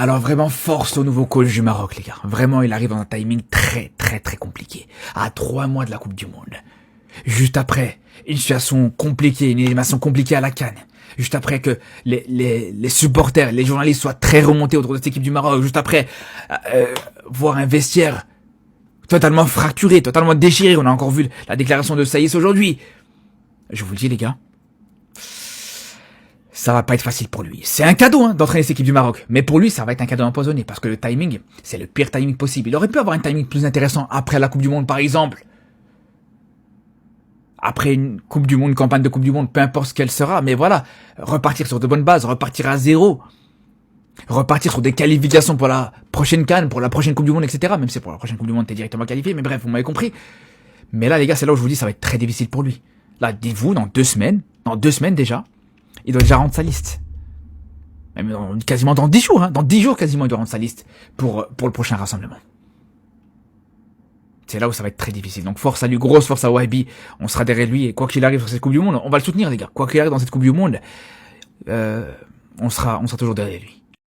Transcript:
Alors vraiment, force au nouveau coach du Maroc, les gars. Vraiment, il arrive dans un timing très compliqué. À 3 mois de la Coupe du Monde. Juste après, une situation compliquée, une élimination compliquée à la CAN. Juste après que les supporters, les journalistes soient très remontés autour de cette équipe du Maroc. Juste après, voir un vestiaire totalement fracturé, totalement déchiré. On a encore vu la déclaration de Saïs aujourd'hui. Je vous le dis, les gars. Ça va pas être facile pour lui. C'est un cadeau d'entraîner cette équipe du Maroc. Mais pour lui, ça va être un cadeau empoisonné. Parce que le timing, c'est le pire timing possible. Il aurait pu avoir un timing plus intéressant après la Coupe du Monde, par exemple. Après une Coupe du Monde, une campagne de Coupe du Monde, peu importe ce qu'elle sera. Mais voilà, repartir sur de bonnes bases, repartir à zéro. Repartir sur des qualifications pour la prochaine CAN, pour la prochaine Coupe du Monde, etc. Même si pour la prochaine Coupe du Monde, t'es directement qualifié. Mais bref, vous m'avez compris. Mais là, les gars, c'est là où je vous dis, ça va être très difficile pour lui. Là, dites-vous, dans 2 semaines déjà, il doit déjà rendre sa liste. Même quasiment dans 10 jours, dans 10 jours quasiment, il doit rendre sa liste pour le prochain rassemblement. C'est là où ça va être très difficile. Donc force à lui, grosse force à Wahbi. On sera derrière lui et quoi qu'il arrive sur cette Coupe du Monde, on va le soutenir, les gars. Quoi qu'il arrive dans cette Coupe du Monde, on sera toujours derrière lui.